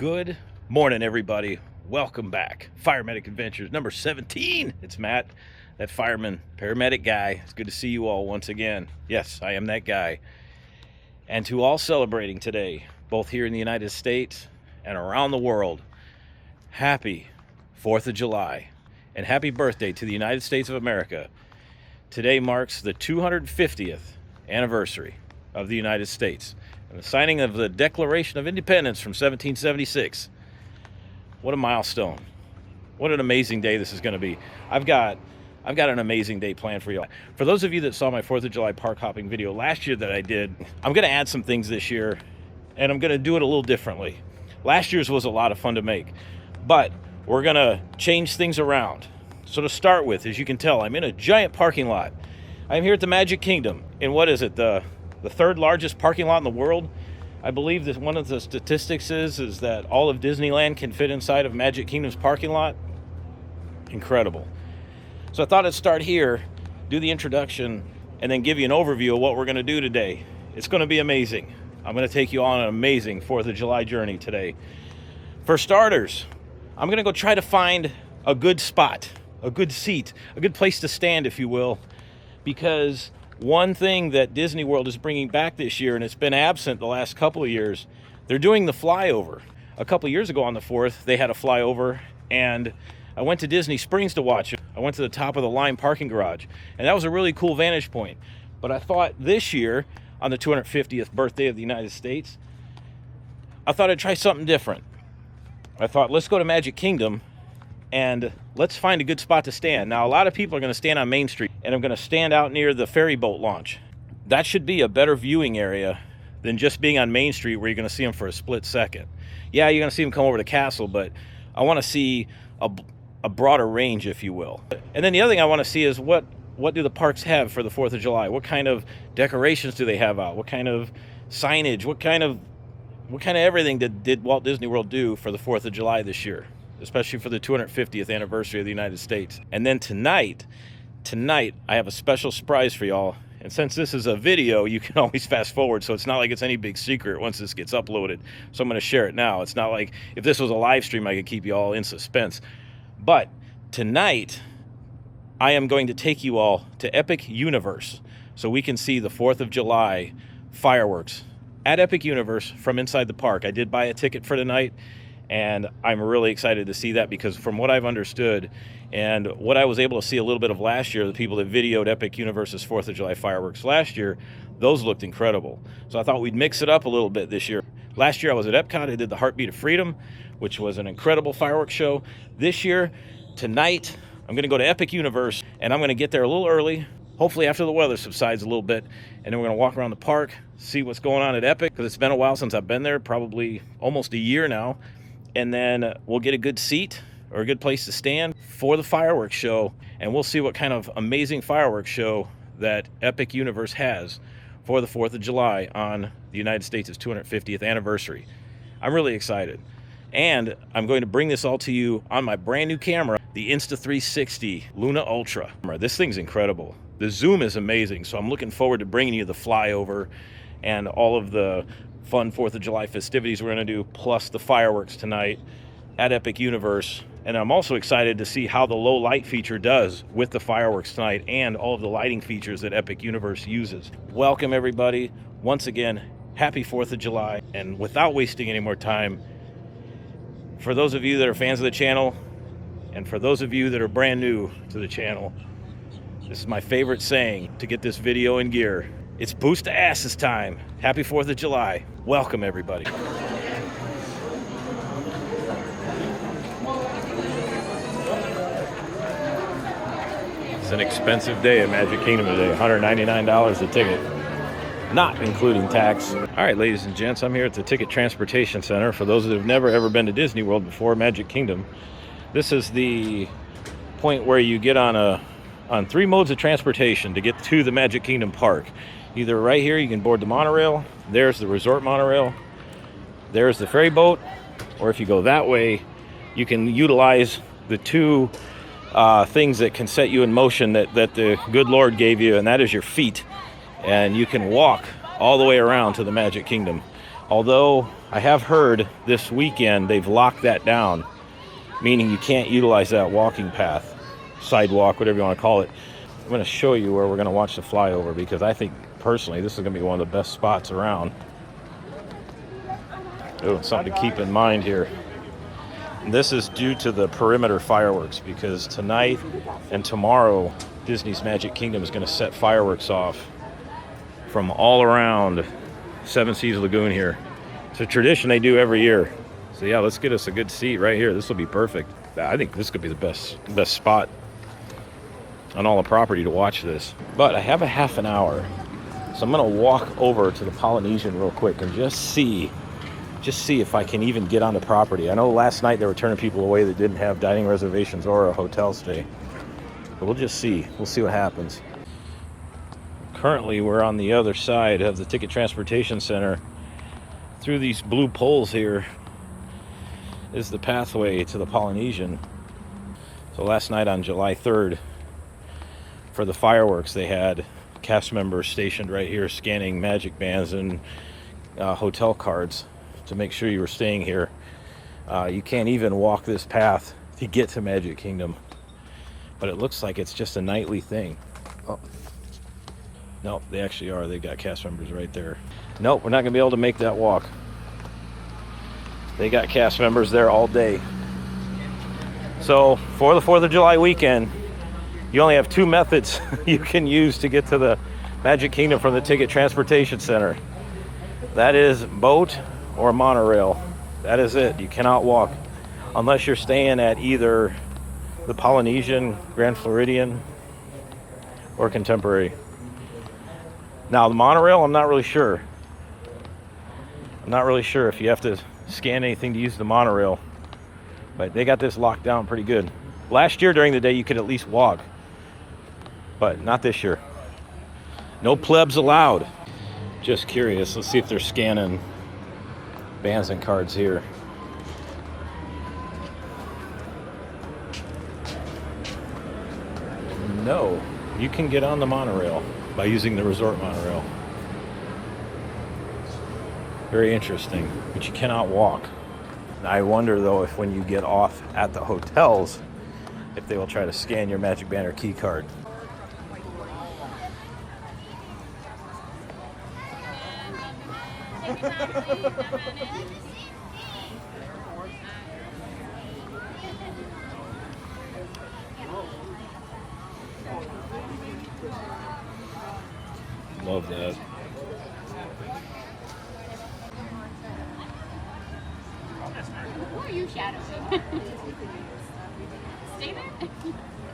Good morning, everybody. Welcome back. Fire Medic Adventures number 17. It's Matt, that fireman, paramedic guy. It's good to see you all once again. Yes, I am that guy. And to all celebrating today, both here in the United States and around the world, happy 4th of July and happy birthday to the United States of America. Today marks the 250th anniversary of the United States and the signing of the Declaration of Independence from 1776. What a milestone. What an amazing day this is going to be. I've got an amazing day planned for you. For those of you that saw my 4th of July park hopping video last year that I did, I'm going to add some things this year, and I'm going to do it a little differently. Last year's was a lot of fun to make, but we're going to change things around. So to start with, as you can tell, I'm in a giant parking lot. I'm here at the Magic Kingdom in, what is it, the third largest parking lot in the world. I believe that one of the statistics is that all of Disneyland can fit inside of Magic Kingdom's parking lot. Incredible. So I thought I'd start here, do the introduction, and then give you an overview of what we're going to do today. It's going to be amazing. I'm going to take you on an amazing 4th of July journey today. For starters, I'm going to go try to find a good spot, a good seat, a good place to stand, if you will, because one thing that Disney World is bringing back this year, and it's been absent the last couple of years, they're doing the flyover. A couple of years ago on the 4th, they had a flyover, and I went to Disney Springs to watch it. I went to the top of the line parking garage, and that was a really cool vantage point. But I thought this year, on the 250th birthday of the United States, I thought I'd try something different. I thought, let's go to Magic Kingdom, and let's find a good spot to stand. Now, a lot of people are going to stand on Main Street, and I'm going to stand out near the ferry boat launch. That should be a better viewing area than just being on Main Street where you're going to see them for a split second. Yeah, you're going to see them come over the castle, but I want to see a broader range, if you will. And then the other thing I want to see is what do the parks have for the 4th of July? What kind of decorations do they have out? What kind of signage? What kind of everything did Walt Disney World do for the 4th of July this year, especially for the 250th anniversary of the United States? And then tonight, I have a special surprise for y'all. And since this is a video, you can always fast forward, so it's not like it's any big secret once this gets uploaded. So I'm going to share it now. It's not like if this was a live stream, I could keep you all in suspense. But tonight, I am going to take you all to Epic Universe so we can see the 4th of July fireworks at Epic Universe from inside the park. I did buy a ticket for tonight, and I'm really excited to see that because from what I've understood and what I was able to see a little bit of last year, the people that videoed Epic Universe's 4th of July fireworks last year, those looked incredible. So I thought we'd mix it up a little bit this year. Last year I was at Epcot. I did the Heartbeat of Freedom, which was an incredible fireworks show. This year, tonight, I'm going to go to Epic Universe, and I'm going to get there a little early, hopefully after the weather subsides a little bit, and then we're going to walk around the park, see what's going on at Epic, because it's been a while since I've been there, probably almost a year now, and then we'll get a good seat or a good place to stand for the fireworks show, and we'll see what kind of amazing fireworks show that Epic Universe has for the 4th of July on the United States' 250th anniversary. I'm really excited. And I'm going to bring this all to you on my brand new camera, the Insta360 Luna Ultra. This thing's incredible. The zoom is amazing, so I'm looking forward to bringing you the flyover and all of the fun 4th of July festivities we're going to do, plus the fireworks tonight at Epic Universe. And I'm also excited to see how the low light feature does with the fireworks tonight and all of the lighting features that Epic Universe uses. Welcome, everybody. Once again, happy 4th of July. And without wasting any more time, for those of you that are fans of the channel, and for those of you that are brand new to the channel, this is my favorite saying to get this video in gear. It's boost to asses time. Happy 4th of July. Welcome, everybody. It's an expensive day at Magic Kingdom today. $199 a ticket, not including tax. All right, ladies and gents, I'm here at the Ticket Transportation Center. For those that have never ever been to Disney World before, Magic Kingdom, this is the point where you get on 3 modes of transportation to get to the Magic Kingdom park. Either right here, you can board the monorail. There's the resort monorail. There's the ferry boat. Or if you go that way, you can utilize the 2 things that can set you in motion that the good Lord gave you, and that is your feet. And you can walk all the way around to the Magic Kingdom. Although I have heard this weekend they've locked that down, meaning you can't utilize that walking path, sidewalk, whatever you want to call it. I'm going to show you where we're going to watch the flyover because I think personally this is going to be one of the best spots around. Oh, something to keep in mind here. This is due to the perimeter fireworks because tonight and tomorrow Disney's Magic Kingdom is going to set fireworks off from all around Seven Seas Lagoon here. It's a tradition they do every year. So yeah, let's get us a good seat right here. This will be perfect. I think this could be the best spot on all the property to watch this. But I have a half an hour, so I'm going to walk over to the Polynesian real quick and just see if I can even get on the property. I know last night they were turning people away that didn't have dining reservations or a hotel stay. But we'll just see. We'll see what happens. Currently, we're on the other side of the Ticket Transportation Center. Through these blue poles here is the pathway to the Polynesian. So last night on July 3rd, for the fireworks, they had cast members stationed right here scanning magic bands and hotel cards to make sure you were staying here. You can't even walk this path to get to Magic Kingdom, but it looks like it's just a nightly thing. Oh. Nope, they actually are. They've got cast members right there. Nope, we're not going to be able to make that walk. They got cast members there all day. So for the 4th of July weekend, you only have two methods you can use to get to the Magic Kingdom from the Ticket Transportation Center. That is boat or monorail. That is it. You cannot walk unless you're staying at either the Polynesian, Grand Floridian, or Contemporary. Now the monorail, I'm not really sure. I'm not really sure if you have to scan anything to use the monorail, but they got this locked down pretty good. Last year during the day you could at least walk, but not this year. No plebs allowed. Just curious. Let's see if they're scanning bands and cards here. No, you can get on the monorail by using the resort monorail. Very interesting, but you cannot walk. I wonder though if when you get off at the hotels, if they will try to scan your Magic Band or key card. Love that. Who are you shadowing? Steven?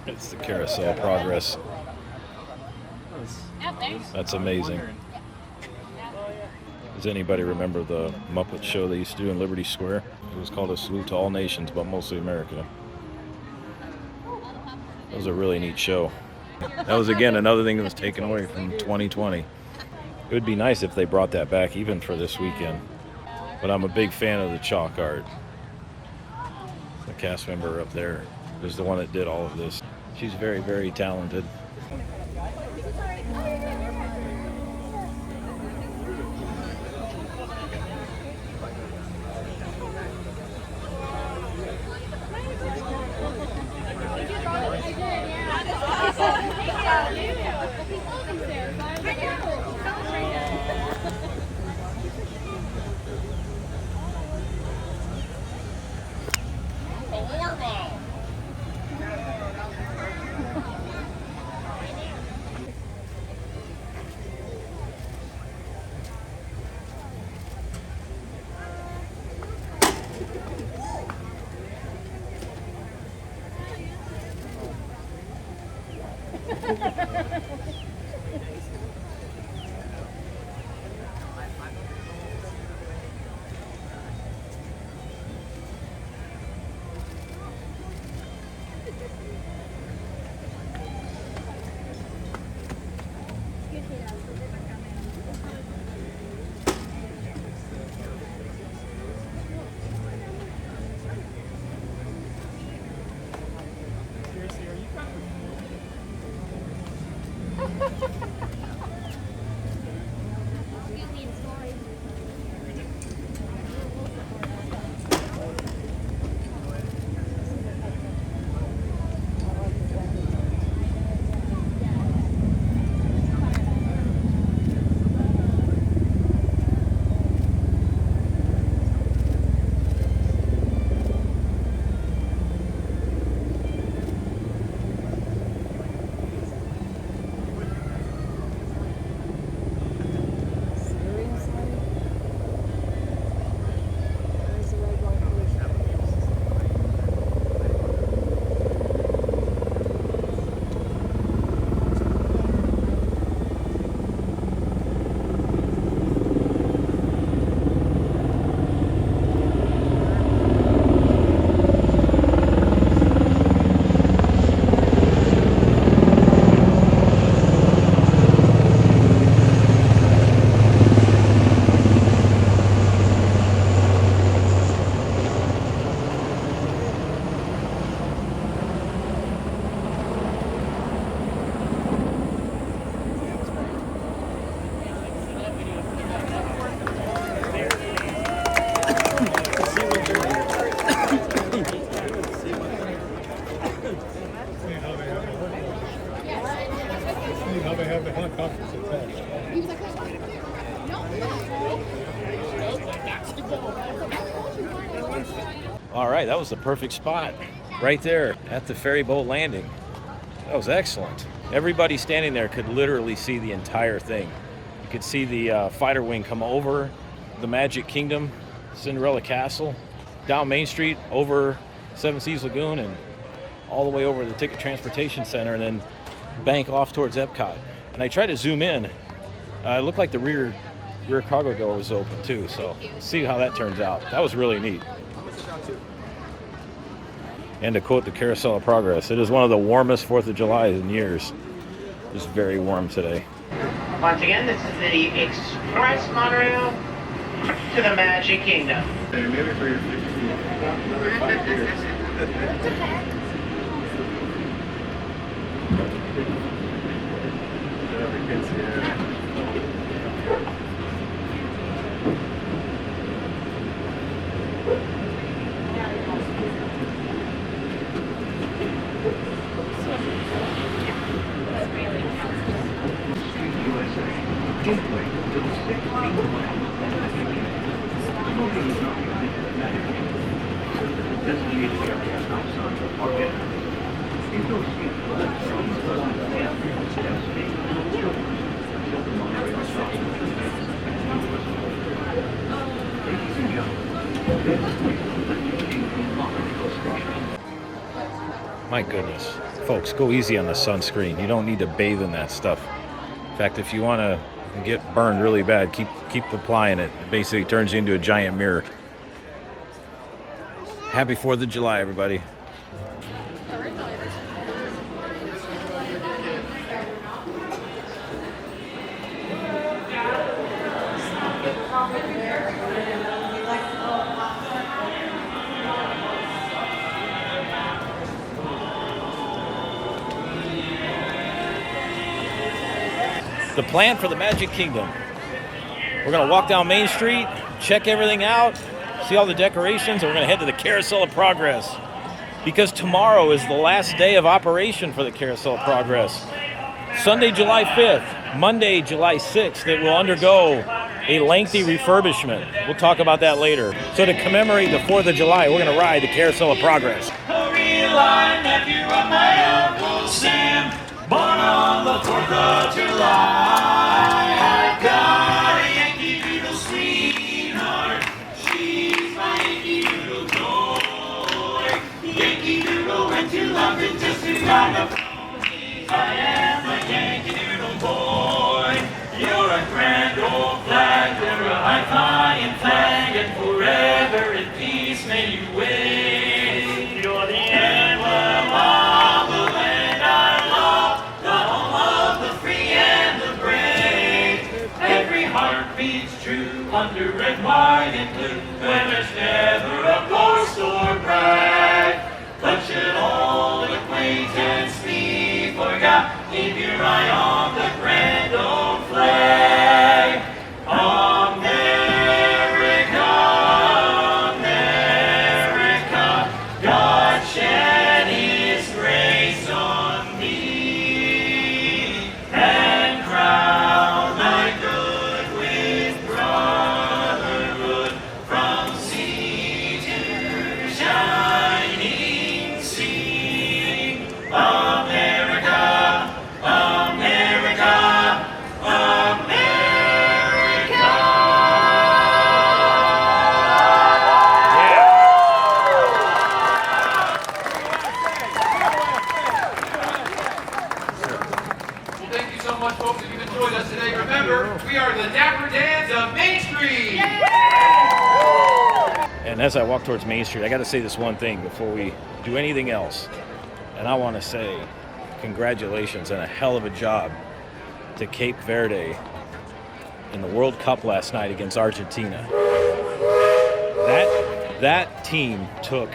It's the Carousel Progress. That's amazing. Does anybody remember the Muppet show they used to do in Liberty Square? It was called A Salute to All Nations, but mostly America. It was a really neat show. That was, again, another thing that was taken away from 2020. It would be nice if they brought that back even for this weekend. But I'm a big fan of the chalk art. The cast member up there is the one that did all of this. She's very, very talented. All right, that was the perfect spot right there at the ferry boat landing. That was excellent. Everybody standing there could literally see the entire thing. You could see the fighter wing come over the Magic Kingdom, Cinderella Castle, down Main Street, over Seven Seas Lagoon, and all the way over to the Ticket Transportation Center, and then bank off towards Epcot. And I tried to zoom in. It looked like the rear cargo door was open too, so see how that turns out. That was really neat. And to quote the Carousel of Progress, it is one of the warmest 4th of July in years. It's very warm today. Once again, this is the Express monorail to the Magic Kingdom. My goodness. Folks, go easy on the sunscreen. You don't need to bathe in that stuff. In fact, if you want to get burned really bad, keep applying it. It basically turns you into a giant mirror. Happy 4th of July, everybody. The plan for the Magic Kingdom. We're going to walk down Main Street, check everything out, see all the decorations, and we're going to head to the Carousel of Progress. Because tomorrow is the last day of operation for the Carousel of Progress. Sunday, July 5th, Monday, July 6th, it will undergo a lengthy refurbishment. We'll talk about that later. So to commemorate the 4th of July, we're going to ride the Carousel of Progress. Born on the 4th of July, I've got a Yankee Doodle sweetheart. She's my Yankee Doodle toy. Yankee Doodle went to London just to ride the ponies. I am a Yankee Doodle boy. You're a grand old flag, you're a high-flying flag, and forever in peace may you wave. You're the emblem of the land I love. Beats true under red, white, and blue, when there's never a boast or brag. But should old acquaintance be forgot, keep your eye on the grand old flag. America, America, God shed His grace on thee, and crown thy good from sea to shining sea. America, America, America. Well, thank you so much, folks, if you've enjoyed us today. Remember, we are the Dapper Dans of Main Street. And as I walk towards Main Street, I got to say this one thing before we do anything else. And I want to say congratulations and a hell of a job to Cape Verde in the World Cup last night against Argentina. That team took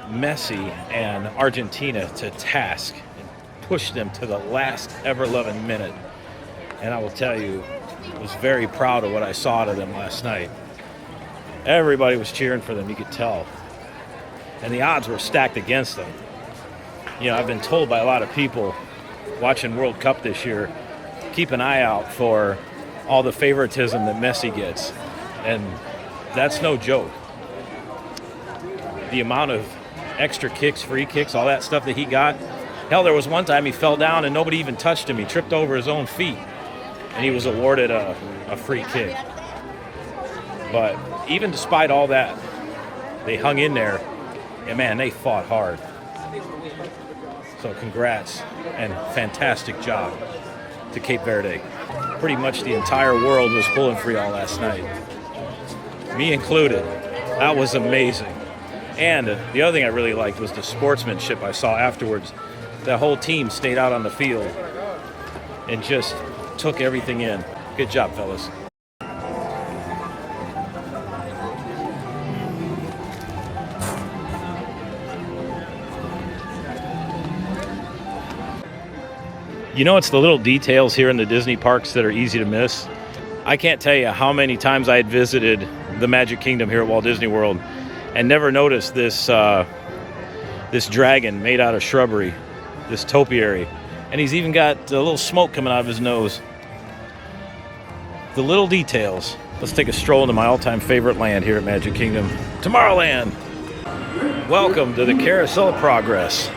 Messi and Argentina to task and pushed them to the last ever-loving minute. And I will tell you, I was very proud of what I saw out of them last night. Everybody was cheering for them, you could tell. And the odds were stacked against them. You know, I've been told by a lot of people watching World Cup this year, keep an eye out for all the favoritism that Messi gets. And that's no joke. the amount of extra kicks, free kicks, all that stuff that he got. Hell, there was one time he fell down and nobody even touched him. He tripped over his own feet, and he was awarded a free kick. But even despite all that, they hung in there, and man, they fought hard. So congrats and fantastic job to Cape Verde. Pretty much the entire world was pulling for y'all last night, me included. That was amazing. And the other thing I really liked was the sportsmanship I saw afterwards. The whole team stayed out on the field and just took everything in. Good job, fellas. You know, it's the little details here in the Disney parks that are easy to miss. I can't tell you how many times I had visited the Magic Kingdom here at Walt Disney World and never noticed this this dragon made out of shrubbery, this topiary. And he's even got a little smoke coming out of his nose. The little details. Let's take a stroll into my all-time favorite land here at Magic Kingdom, Tomorrowland. Welcome to the Carousel of Progress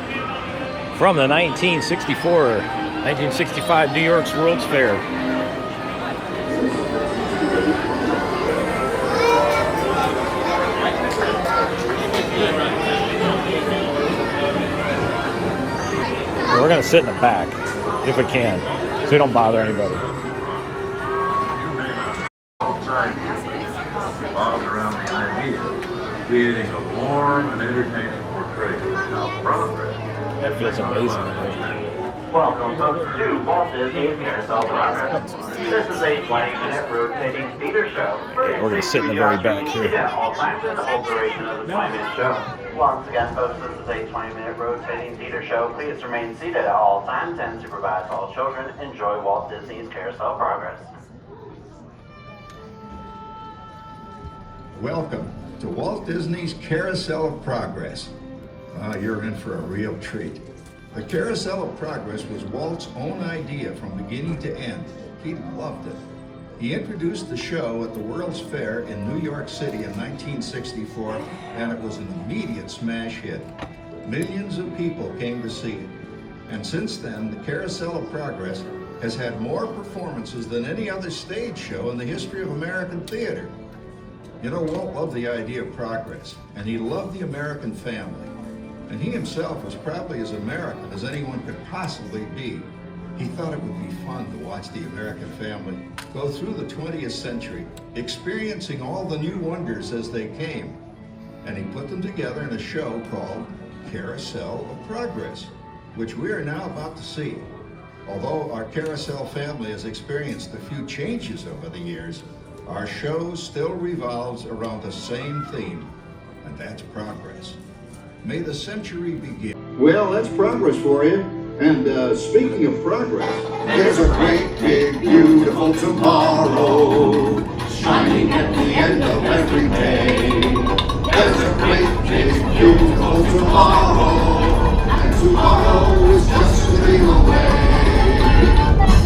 from the 1965 New York's World's Fair. We're going to sit in the back if we can, so we don't bother anybody. Revolves around the idea of creating a warm and entertaining portrayal of progress. That feels amazing. Welcome folks to Walt Disney's Carousel of Progress. This is a 20-minute rotating theater show. We're going to sit in the very back here. Yeah, all times in the whole duration of the 20-minute show. Once again, folks, this is a 20-minute rotating theater show. Please remain seated at all times and supervise all children. Enjoy Walt Disney's Carousel of Progress. Welcome to Walt Disney's Carousel of Progress. You're in for a real treat. The Carousel of Progress was Walt's own idea from beginning to end. He loved it. He introduced the show at the World's Fair in New York City in 1964, and it was an immediate smash hit. Millions of people came to see it. And since then, the Carousel of Progress has had more performances than any other stage show in the history of American theater. You know, Walt loved the idea of progress, and he loved the American family. And he himself was probably as American as anyone could possibly be. He thought it would be fun to watch the American family go through the 20th century, experiencing all the new wonders as they came. And he put them together in a show called Carousel of Progress, which we are now about to see. Although our Carousel family has experienced a few changes over the years, our show still revolves around the same theme, and that's progress. May the century begin. Well, that's progress for you. And speaking of progress, there's a great, big, beautiful tomorrow shining at the end of every day. There's a great, big, beautiful tomorrow, and tomorrow is just a dream away.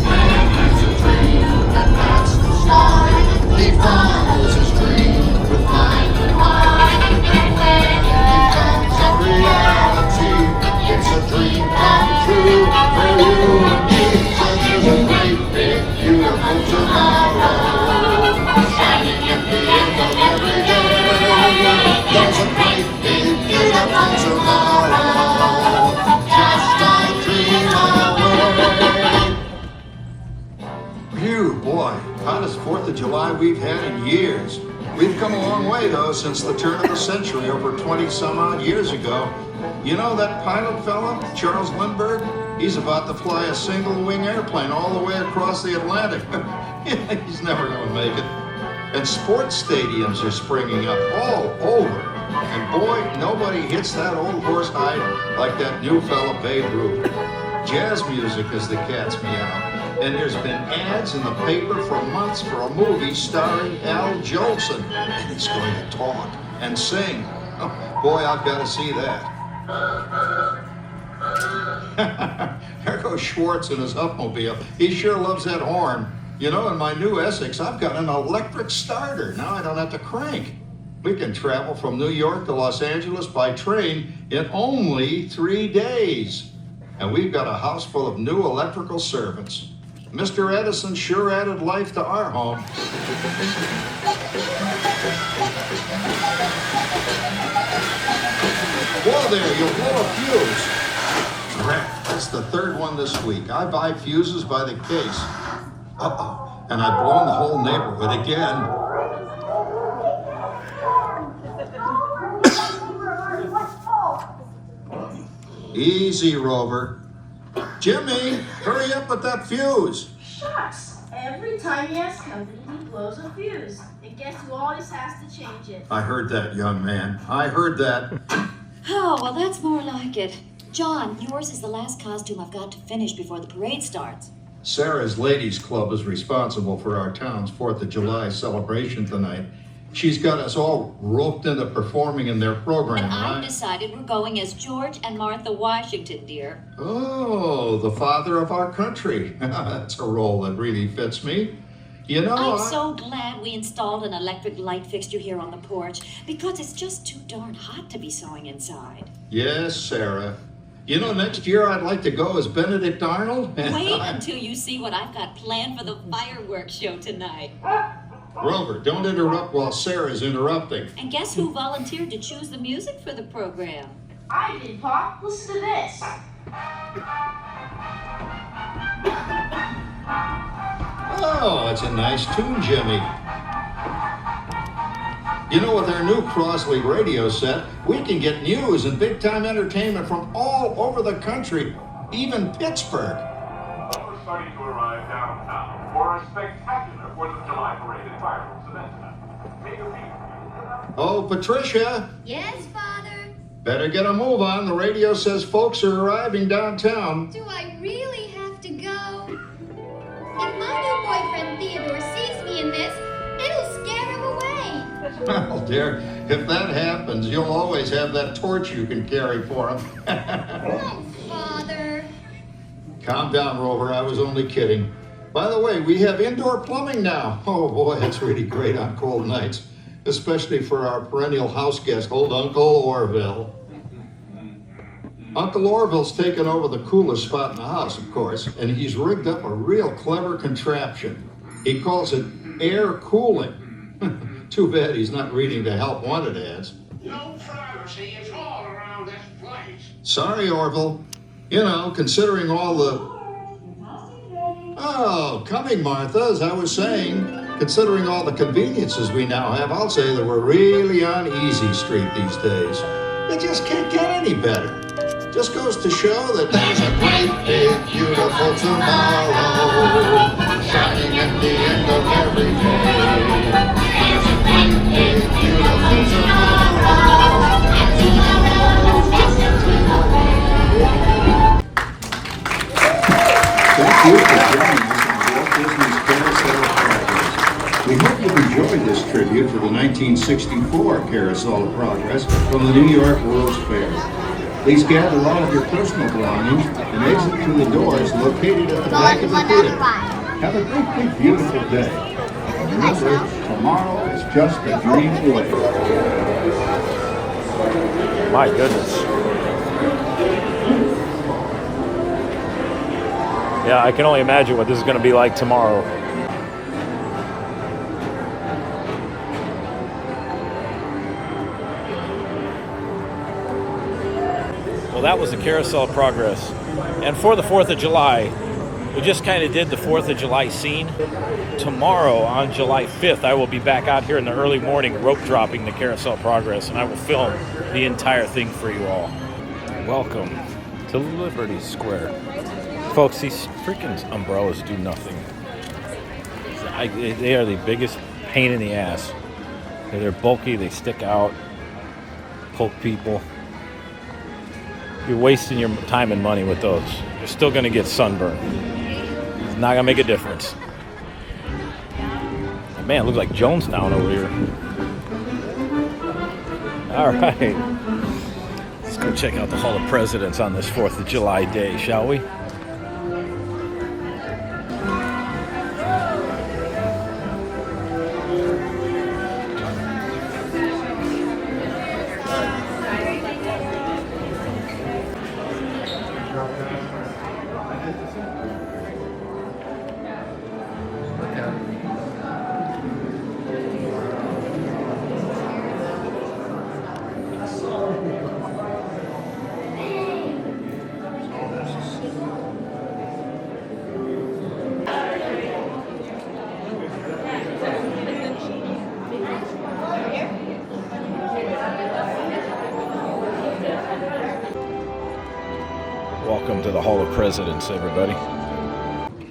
Man has a dream, and that's the start. He follows his dream with mind and heart, and when it becomes a reality, it's a dream come true for you and me. There's a great, big, beautiful tomorrow shining at the end of every day. There's a great, big, beautiful tomorrow, just a dream away. phew, boy, hottest 4th of July we've had in years. We've come a long way, though, since the turn of the century, over 20-some-odd years ago. You know that pilot fella, Charles Lindbergh? He's about to fly a single-wing airplane all the way across the Atlantic. He's never going to make it. And sports stadiums are springing up all over. And boy, nobody hits that old horse hide like that new fella Babe Ruth. Jazz music is the cat's meow. And there's been ads in the paper for months for a movie starring Al Jolson. And he's going to talk and sing. Oh, boy, I've got to see that. There goes Schwartz in his Huffmobile. He sure loves that horn. You know, in my new Essex, I've got an electric starter. Now I don't have to crank. We can travel from New York to Los Angeles by train in only 3 days. And we've got a house full of new electrical servants. Mr. Edison sure added life to our home. Whoa there, you'll blow a fuse. Crap, that's the third one this week. I buy fuses by the case. Uh-oh, and I've blown the whole neighborhood again. Easy, Rover. Jimmy, hurry up with that fuse. Shucks. Every time he asks company, he blows a fuse. And guess who always has to change it? I heard that, young man. I heard that. Oh, well, that's more like it. John, yours is the last costume I've got to finish before the parade starts. Sarah's Ladies Club is responsible for our town's 4th of July celebration tonight. She's got us all roped into performing in their program. And I've decided we're going as George and Martha Washington, dear. Oh, the father of our country. That's a role that really fits me. You know, I'm so glad we installed an electric light fixture here on the porch, because it's just too darn hot to be sewing inside. Yes, Sarah. You know, next year I'd like to go as Benedict Arnold. Wait until you see what I've got planned for the fireworks show tonight. Rover, don't interrupt while Sarah's interrupting. And guess who volunteered to choose the music for the program? I did, Pop. Listen to this. Oh, that's a nice tune, Jimmy. You know, with our new Crosley radio set, we can get news and big-time entertainment from all over the country, even Pittsburgh. We're starting to arrive downtown for a spectacular 4th of July parade and fireworks event tonight. Take a peek. Oh, Patricia. Yes, Father? Better get a move on. The radio says folks are arriving downtown. Do I really have to go? If my new boyfriend Theodore sees me in this, it'll scare him away. Well, dear, if that happens, you'll always have that torch you can carry for him. Oh, Father. Calm down, Rover. I was only kidding. By the way, we have indoor plumbing now. Oh, boy, that's really great on cold nights, especially for our perennial house guest, old Uncle Orville. Uncle Orville's taken over the coolest spot in the house, of course, and he's rigged up a real clever contraption. He calls it air cooling. Too bad he's not reading the help wanted ads. No privacy at all around this place. Sorry, Orville. You know, considering all the... Oh, coming, Martha, as I was saying, considering all the conveniences we now have, I'll say that we're really on easy street these days. It just can't get any better. Just goes to show that there's a great, big, beautiful tomorrow shining at the end of every day. There's a great, big, beautiful tomorrow, and tomorrow's definitely Thank you for joining us on Walt Disney's Carousel of Progress. We hope you've enjoyed this tribute to the 1964 Carousel of Progress from the New York World's Fair. Please gather all of your personal belongings and exit through the doors located at the back of the theater. Have a great, big, beautiful day. And remember, tomorrow is just a dream away. My goodness. Yeah, I can only imagine what this is going to be like tomorrow. Well, that was the Carousel of Progress. And for the 4th of July, we just kind of did the 4th of July scene. Tomorrow, on July 5th, I will be back out here in the early morning rope dropping the Carousel of Progress, and I will film the entire thing for you all. Welcome to Liberty Square. Folks, these freaking umbrellas do nothing. They are the biggest pain in the ass. They're bulky, they stick out, poke people. You're wasting your time and money with those. You're still going to get sunburn. It's not going to make a difference. Man, it looks like Jonestown over here. All right. Let's go check out the Hall of Presidents on this 4th of July day, shall we? Welcome to the Hall of Presidents, everybody.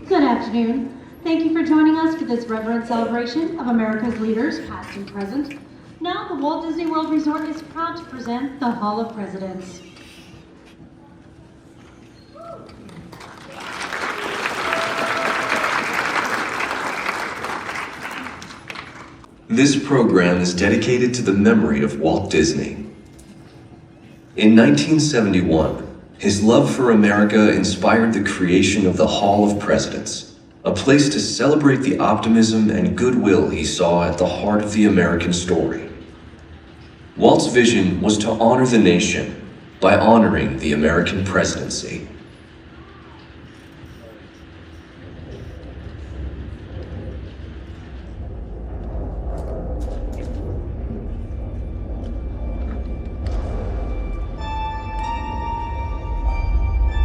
Good afternoon. Thank you for joining us for this reverent celebration of America's leaders, past and present. Now, the Walt Disney World Resort is proud to present the Hall of Presidents. This program is dedicated to the memory of Walt Disney. In 1971, his love for America inspired the creation of the Hall of Presidents, a place to celebrate the optimism and goodwill he saw at the heart of the American story. Walt's vision was to honor the nation by honoring the American presidency.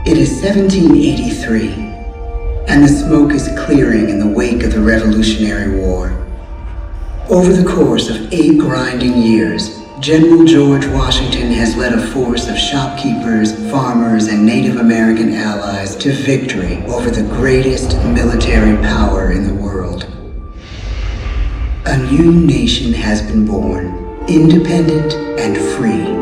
It is 1783, and the smoke is clearing in the wake of the Revolutionary War. Over the course of 8 grinding years, General George Washington has led a force of shopkeepers, farmers, and Native American allies to victory over the greatest military power in the world. A new nation has been born, independent and free.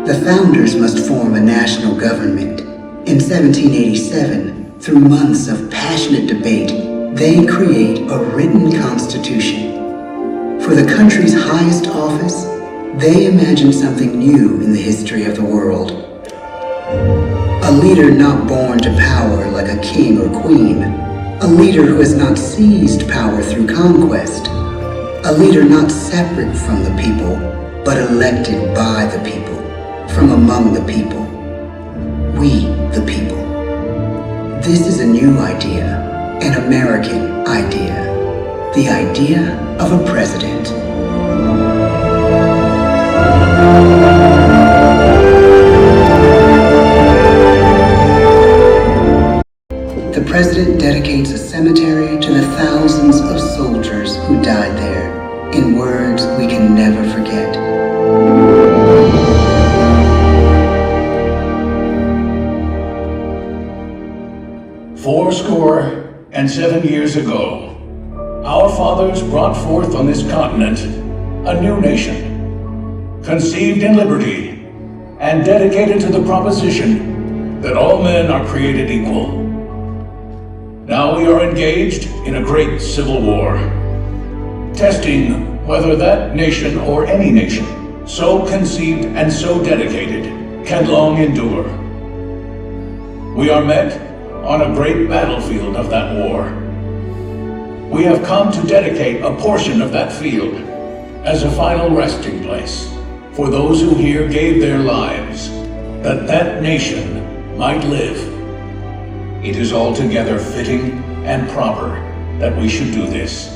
The founders must form a national government. In 1787, through months of passionate debate, they create a written constitution. For the country's highest office, they imagine something new in the history of the world. A leader not born to power like a king or queen. A leader who has not seized power through conquest. A leader not separate from the people, but elected by the people. From among the people. We, the people. This is a new idea, an American idea. The idea of a president. The president dedicates a cemetery to the thousands of soldiers who died there, in words we can never forget. Fourscore and 7 years ago, our fathers brought forth on this continent a new nation, conceived in liberty and dedicated to the proposition that all men are created equal. Now we are engaged in a great civil war, testing whether that nation or any nation, so conceived and so dedicated, can long endure. We are met on a great battlefield of that war. We have come to dedicate a portion of that field as a final resting place for those who here gave their lives, that that nation might live. It is altogether fitting and proper that we should do this.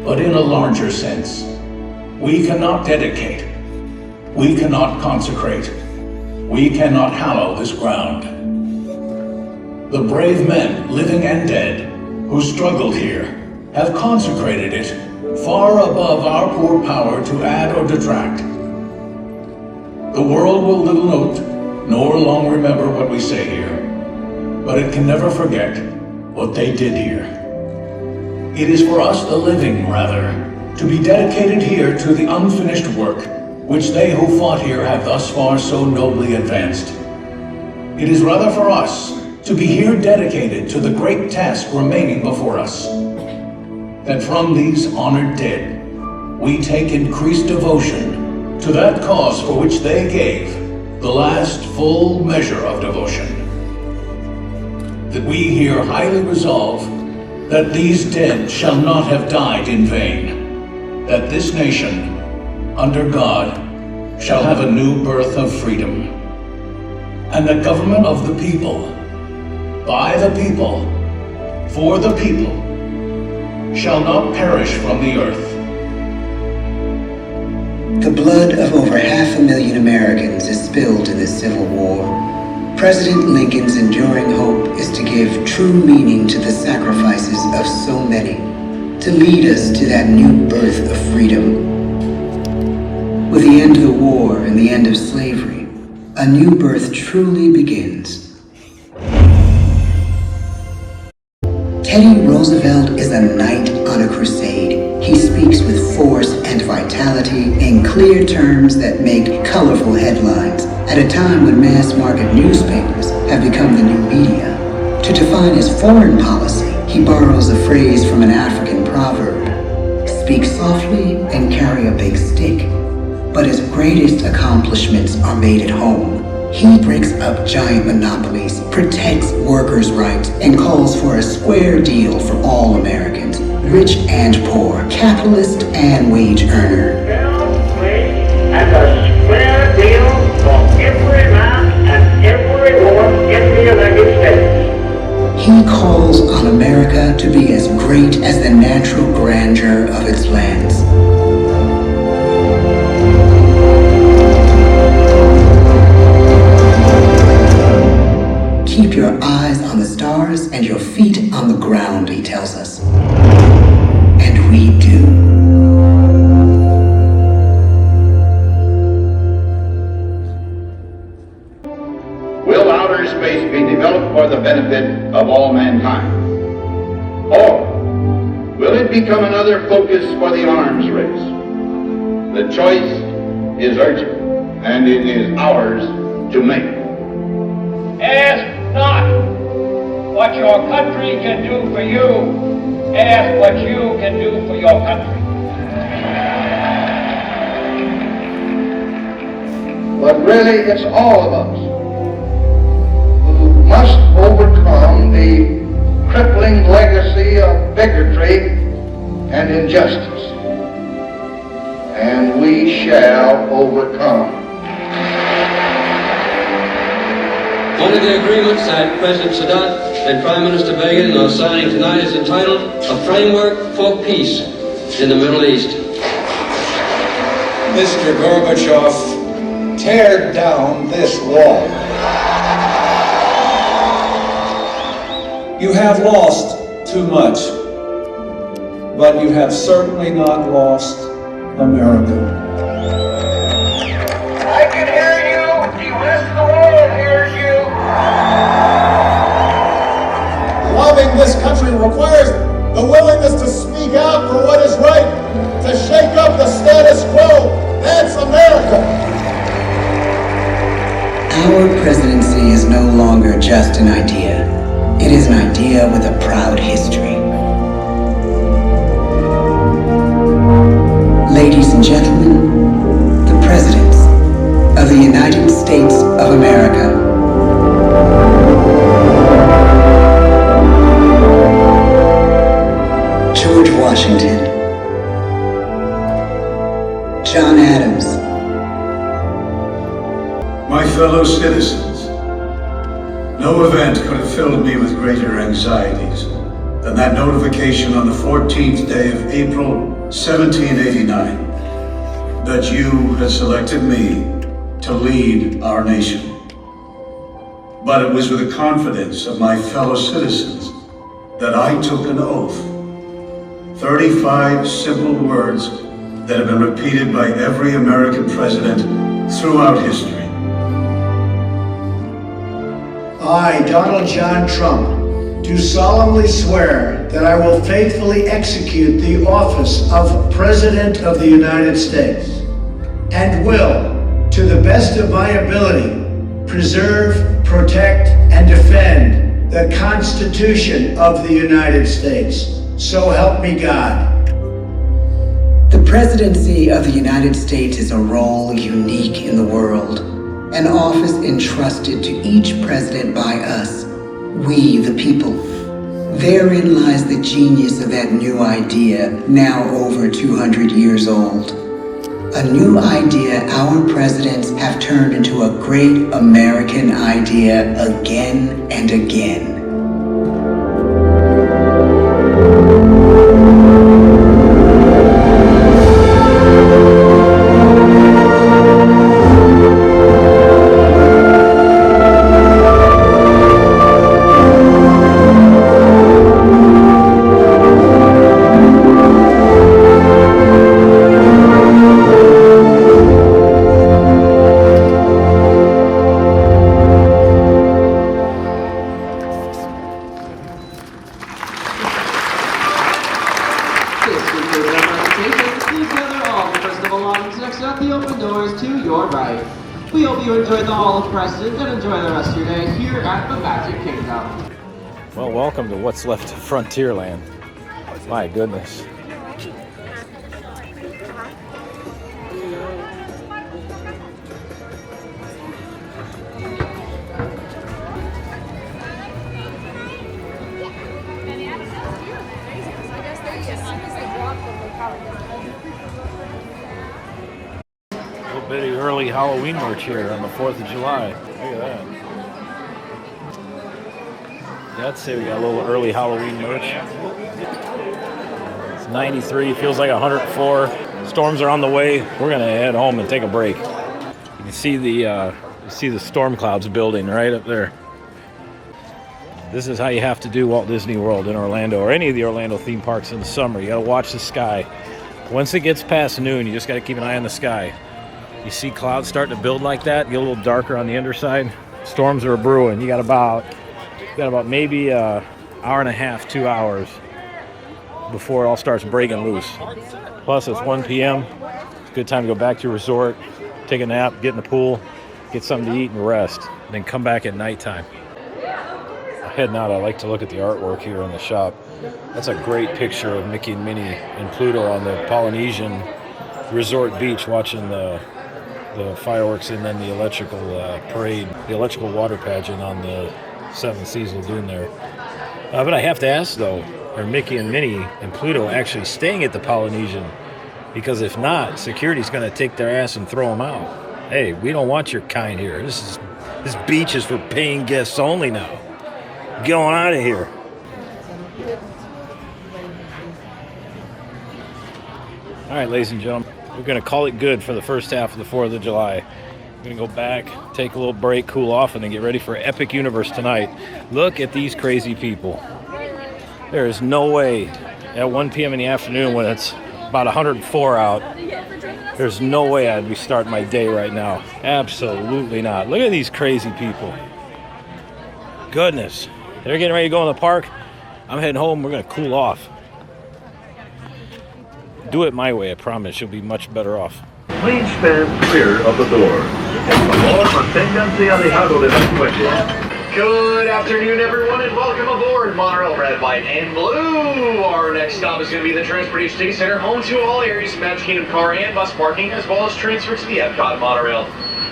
But in a larger sense, we cannot dedicate, we cannot consecrate, we cannot hallow this ground. The brave men, living and dead, who struggled here, have consecrated it far above our poor power to add or detract. The world will little note, nor long remember what we say here, but it can never forget what they did here. It is for us, the living, rather, to be dedicated here to the unfinished work which they who fought here have thus far so nobly advanced. It is rather for us to be here dedicated to the great task remaining before us, that from these honored dead, we take increased devotion to that cause for which they gave the last full measure of devotion. That we here highly resolve that these dead shall not have died in vain, that this nation, under God, shall have a new birth of freedom, and the government of the people, by the people, for the people, shall not perish from the earth. The blood of over 500,000 Americans is spilled in this Civil War. President Lincoln's enduring hope is to give true meaning to the sacrifices of so many, to lead us to that new birth of freedom. With the end of the war and the end of slavery, a new birth truly begins. Teddy Roosevelt is a knight on a crusade. He speaks with force and vitality in clear terms that make colorful headlines at a time when mass market newspapers have become the new media. To define his foreign policy, he borrows a phrase from an African proverb: speak softly and carry a big stick. But his greatest accomplishments are made at home. He breaks up giant monopolies, protects workers' rights, and calls for a square deal for all Americans, rich and poor, capitalist and wage earner. And a square deal for every man and every woman in the United States. He calls on America to be as great as the natural grandeur of its lands. Keep your eyes on the stars and your feet on the ground, he tells us. And we do. Will outer space be developed for the benefit of all mankind? Or will it become another focus for the arms race? The choice is urgent, and it is ours to make. Ask not what your country can do for you. Ask what you can do for your country. But really, it's all of us who must overcome the crippling legacy of bigotry and injustice. And we shall overcome. One of the agreements that President Sadat and Prime Minister Begin are signing tonight is entitled A Framework for Peace in the Middle East. Mr. Gorbachev, tear down this wall. You have lost too much, but you have certainly not lost America. I can hear you. The rest of the world hears you. Loving this country requires the willingness to speak out for what is right, to shake up the status quo. That's America. Our presidency is no longer just an idea. It is an idea with a proud history. Ladies and gentlemen, the presidents of the United States of America. George Washington, John Adams. My fellow citizens, no event could have filled me with greater anxieties than that notification on the 14th day of April, 1789, that you had selected me to lead our nation. But it was with the confidence of my fellow citizens that I took an oath. 35 simple words that have been repeated by every American president throughout history. I, Donald John Trump, do solemnly swear that I will faithfully execute the office of President of the United States and will, to the best of my ability, preserve, protect, and defend the Constitution of the United States. So help me God. The presidency of the United States is a role unique in the world, an office entrusted to each president by us, we the people. Therein lies the genius of that new idea, now over 200 years old. A new idea our presidents have turned into a great American idea again and again. We hope you enjoyed the Hall of Presidents and enjoy the rest of your day here at the Magic Kingdom. Well, welcome to what's left of Frontierland. My goodness. A little bit of early Halloween merch here on the 4th of July. Look at that. Yeah, I'd say we got a little early Halloween merch. It's 93, feels like 104. Storms are on the way. We're gonna head home and take a break. You can see the storm clouds building right up there. This is how you have to do Walt Disney World in Orlando, or any of the Orlando theme parks in the summer. You gotta watch the sky. Once it gets past noon, you just gotta keep an eye on the sky. You see clouds starting to build like that, get a little darker on the underside. Storms are brewing. You got about maybe an hour and a half, 2 hours before it all starts breaking loose. Plus, it's 1 p.m. It's a good time to go back to your resort, take a nap, get in the pool, get something to eat and rest, and then come back at nighttime. Heading out, I like to look at the artwork here in the shop. That's a great picture of Mickey and Minnie and Pluto on the Polynesian resort beach watching the fireworks and then the electrical parade, the electrical water pageant on the 7th Seas Lagoon there. But I have to ask though, are Mickey and Minnie and Pluto actually staying at the Polynesian? Because if not, security's going to take their ass and throw them out. Hey, we don't want your kind here. This beach is for paying guests only now. Get on out of here. All right, ladies and gentlemen, we're going to call it good for the first half of the 4th of July. We're going to go back, take a little break, cool off, and then get ready for Epic Universe tonight. Look at these crazy people. There is no way at 1 p.m. in the afternoon when it's about 104 out, there's no way I'd be starting my day right now. Absolutely not. Look at these crazy people. Goodness. They're getting ready to go in the park. I'm heading home. We're going to cool off. Do it my way, I promise. You'll be much better off. Please stand clear of the doors. Por favor, manténganse alejados de las puertas. Good afternoon, everyone, and welcome aboard Monorail Red, White, and Blue. Our next stop is going to be the Transportation Ticket Center, home to all areas of Magic Kingdom car and bus parking, as well as transfer to the Epcot monorail.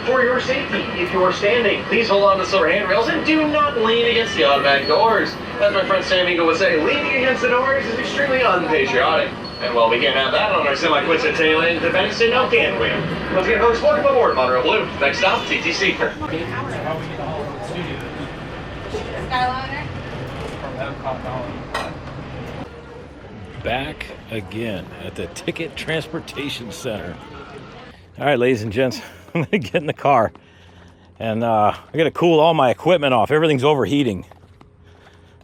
For your safety, if you are standing, please hold on to silver handrails and do not lean against the automatic doors. As my friend Sam Eagle would say, leaning against the doors is extremely unpatriotic. And while we can't have that on our semi-quincentennial independence day, no can we? Once again, folks, welcome aboard Monorail Blue. Next stop, TTC. Back again at the Ticket Transportation Center. All right, ladies and gents, I'm going to get in the car. And I got to cool all my equipment off. Everything's overheating.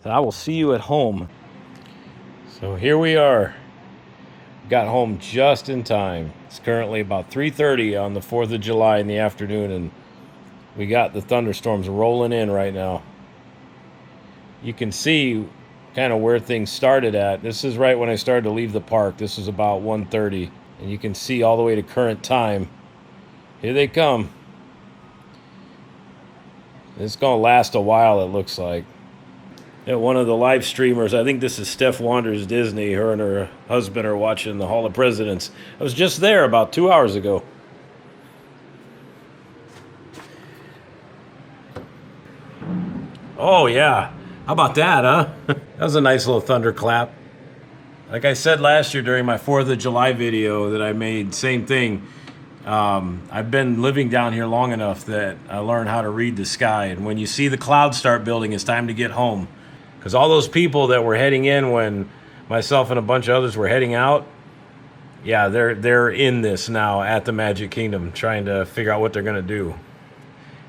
So I will see you at home. So here we are. Got home just in time. It's currently about 3:30 on the 4th of July in the afternoon, and we got the thunderstorms rolling in right now. You can see kind of where things started at. This is right when I started to leave the park. This was about 1:30, and you can see all the way to current time. Here they come. It's going to last a while, it looks like. Yeah, one of the live streamers, I think this is Steph Wanders Disney, her and her husband are watching the Hall of Presidents. I was just there about 2 hours ago. Oh, yeah. How about that, huh? That was a nice little thunderclap. Like I said last year during my 4th of July video that I made, same thing. I've been living down here long enough that I learned how to read the sky. And when you see the clouds start building, it's time to get home. Because all those people that were heading in when myself and a bunch of others were heading out, yeah, they're in this now at the Magic Kingdom, trying to figure out what they're going to do.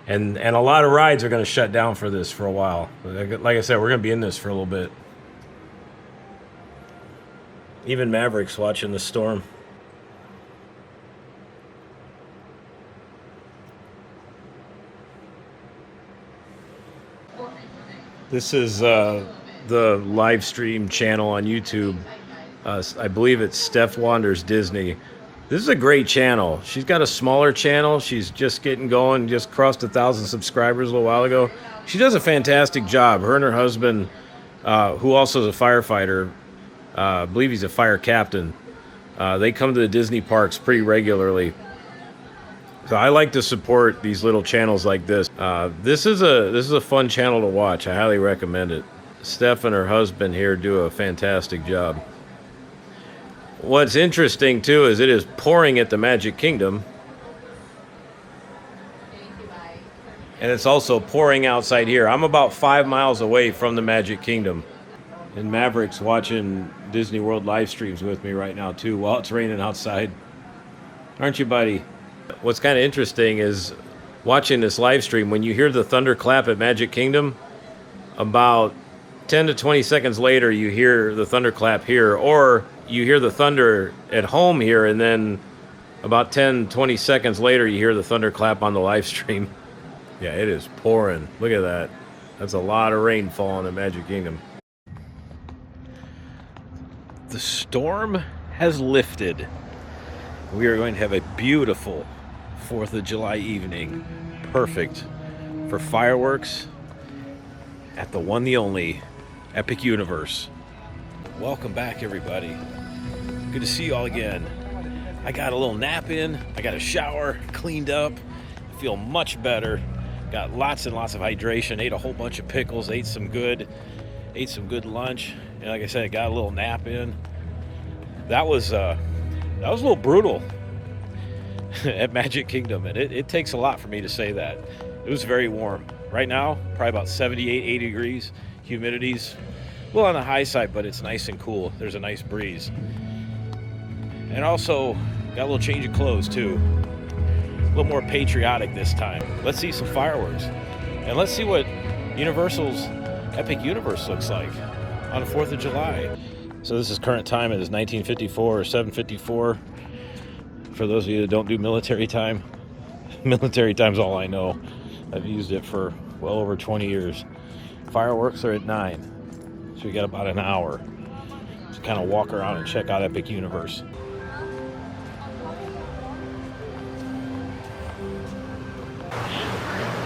And a lot of rides are going to shut down for this for a while. Like I said, we're going to be in this for a little bit. Even Maverick's watching the storm. This is the live stream channel on YouTube. I believe it's Steph Wanders Disney. This is a great channel. She's got a smaller channel. She's just getting going, just crossed 1,000 subscribers a little while ago. She does a fantastic job. Her and her husband, who also is a firefighter, I believe he's a fire captain. They come to the Disney parks pretty regularly. So I like to support these little channels like this. This is a fun channel to watch. I highly recommend it. Steph and her husband here do a fantastic job. What's interesting too is it is pouring at the Magic Kingdom. And it's also pouring outside here. I'm about 5 miles away from the Magic Kingdom. And Maverick's watching Disney World live streams with me right now too while it's raining outside. Aren't you, buddy? What's kind of interesting is watching this live stream, when you hear the thunderclap at Magic Kingdom, about 10 to 20 seconds later you hear the thunderclap here, or you hear the thunder at home here, and then about 10, 20 seconds later you hear the thunderclap on the live stream. Yeah, it is pouring. Look at that. That's a lot of rain falling at Magic Kingdom. The storm has lifted. We are going to have a beautiful 4th of July evening. Perfect for fireworks at the one, the only Epic Universe. Welcome back, everybody. Good to see you all again. I got a little nap in. I got a shower, cleaned up. I feel much better. Got lots and lots of hydration. Ate a whole bunch of pickles. Ate some good lunch. And like I said, I got a little nap in. That was a little brutal at Magic Kingdom, and it takes a lot for me to say that. It was very warm. Right now, probably about 78, 80 degrees. Humidity's a little on the high side, but it's nice and cool. There's a nice breeze. And also, got a little change of clothes too. A little more patriotic this time. Let's see some fireworks. And let's see what Universal's Epic Universe looks like on the 4th of July. So this is current time. It is 1954 or 7:54. For those of you that don't do military time, military time's all I know. I've used it for well over 20 years. Fireworks are at 9, so we got about an hour to kind of walk around and check out Epic Universe.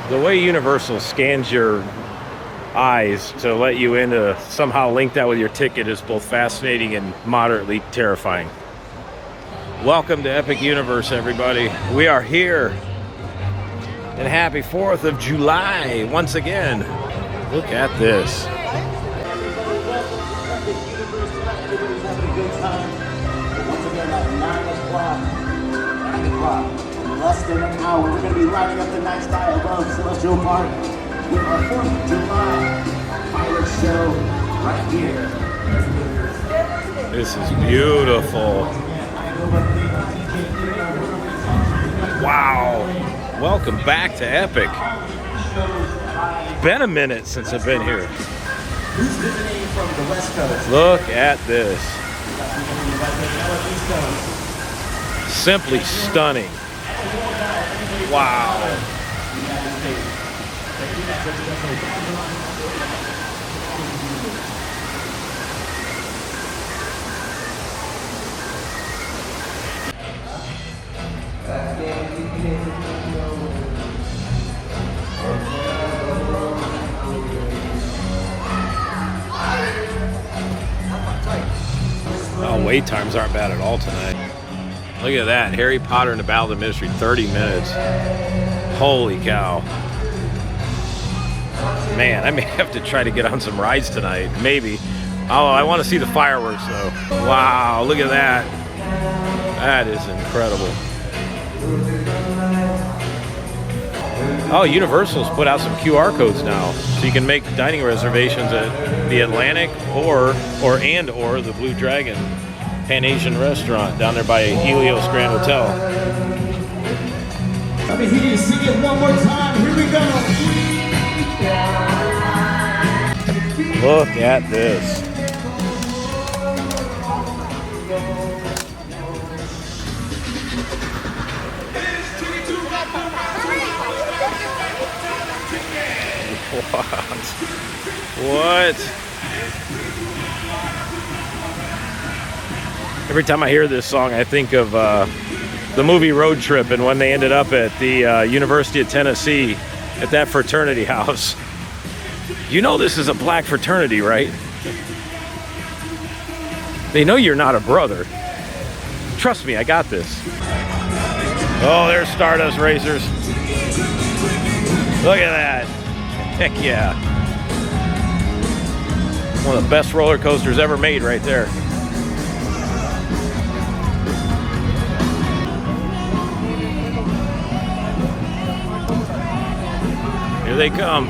The way Universal scans your eyes to let you in to somehow link that with your ticket is both fascinating and moderately terrifying. Welcome to Epic Universe, everybody. We are here, and happy 4th of July once again. Look at this. In less than an hour, we're going to be lighting up the night sky above Celestial Park with our 4th of July fireworks show right here. This is beautiful. Wow. Welcome back to Epic. It's been a minute since I've been here. Who's visiting from the West Coast? Look at this. Simply stunning. Wow. Oh, wait times aren't bad at all tonight. Look at that. Harry Potter and the Battle of the Ministry, 30 minutes. Holy cow. Man, I may have to try to get on some rides tonight. Maybe. Oh, I want to see the fireworks though. Wow, look at that. That is incredible. Oh, Universal's put out some QR codes now, so you can make dining reservations at the Atlantic or the Blue Dragon Pan Asian restaurant down there by Helios Grand Hotel. Let me hear you sing it one more time. Here we go. Look at this. What? Every time I hear this song, I think of the movie Road Trip and when they ended up at the University of Tennessee at that fraternity house. You know this is a black fraternity, right? They know you're not a brother. Trust me, I got this. Oh, there's Stardust Racers. Look at that. Heck yeah. One of the best roller coasters ever made right there. Here they come.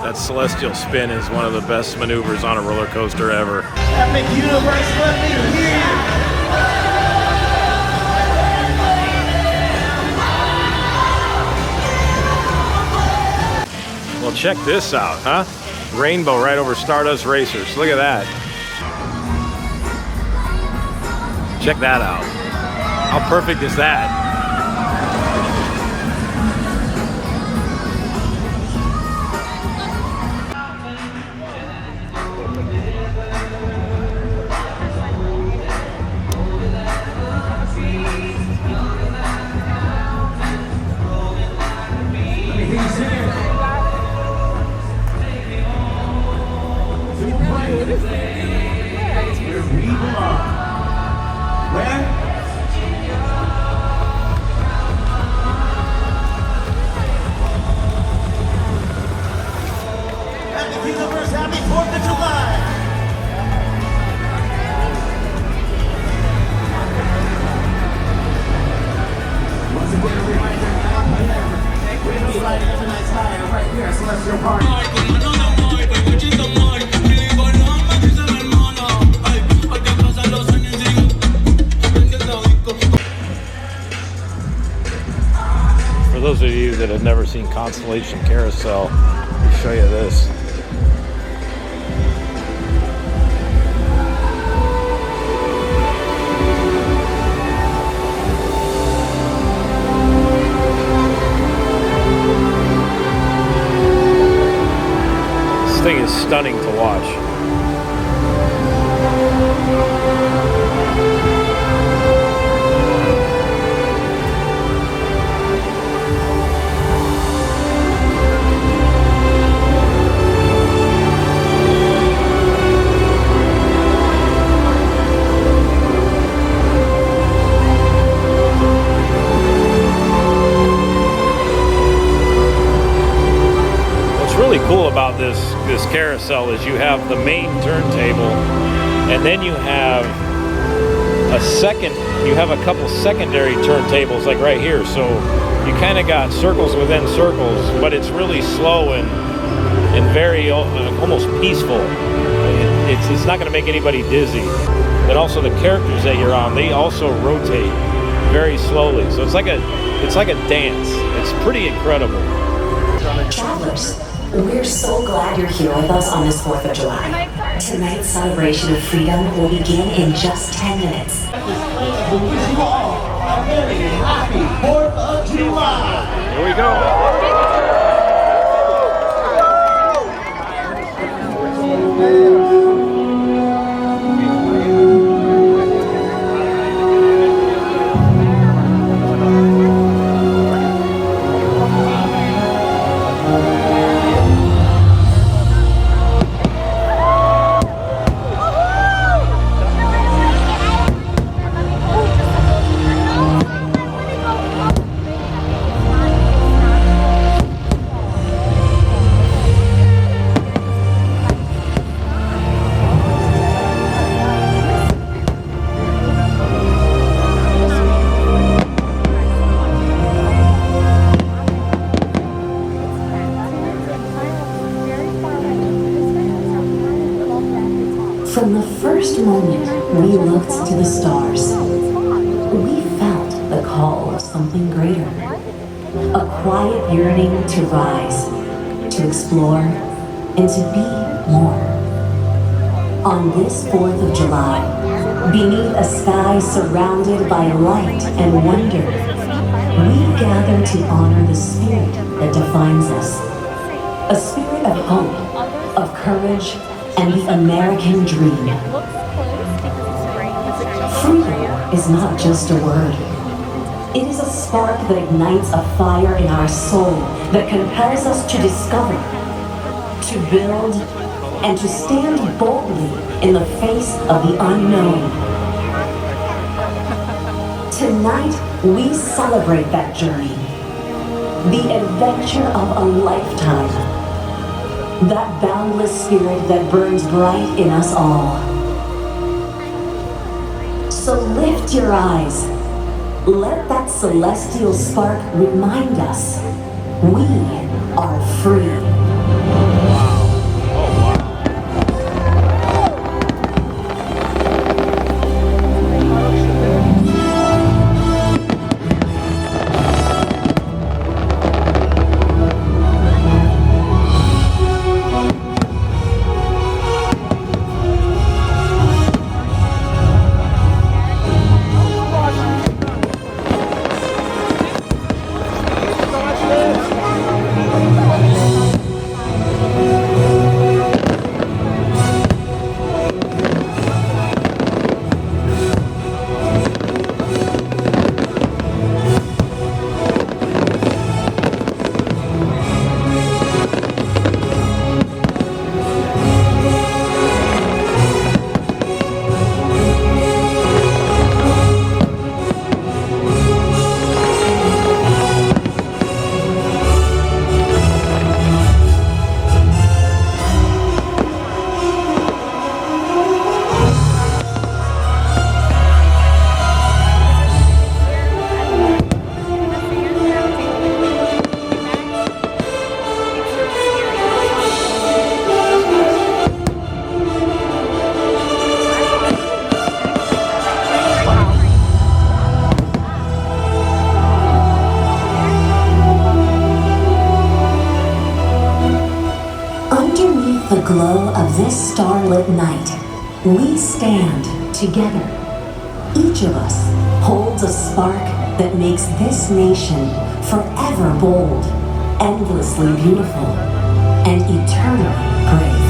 That celestial spin is one of the best maneuvers on a roller coaster ever. Epic Universe, let me hear you. Well, check this out, huh? Rainbow right over Stardust Racers. Look at that. Check that out. How perfect is that? For those of you that have never seen Constellation Carousel, let me show you this. This thing is stunning to watch. Cool about this carousel is you have the main turntable, and then you have a couple secondary turntables like right here, so you kind of got circles within circles, but it's really slow and very almost peaceful. It's not going to make anybody dizzy. And also the characters that you're on, they also rotate very slowly, so it's like a dance. It's pretty incredible. Travelers, We're so glad you're here with us on this 4th of July. Tonight's celebration of freedom will begin in just 10 minutes. You all a very happy 4th of July. Here we go. From the first moment we looked to the stars, we felt the call of something greater. A quiet yearning to rise, to explore, and to be more. On this 4th of July, beneath a sky surrounded by light and wonder, we gather to honor the spirit that defines us. A spirit of hope, of courage, and the American dream. Freedom is not just a word. It is a spark that ignites a fire in our soul that compels us to discover, to build, and to stand boldly in the face of the unknown. Tonight, we celebrate that journey, the adventure of a lifetime. That boundless spirit that burns bright in us all. So lift your eyes. Let that celestial spark remind us we are free. The glow of this starlit night, we stand together. Each of us holds a spark that makes this nation forever bold, endlessly beautiful, and eternally brave.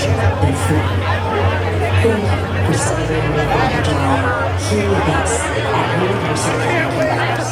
richer than free. Thank you for celebrating the 4th of July here with us at Universal American Bikers.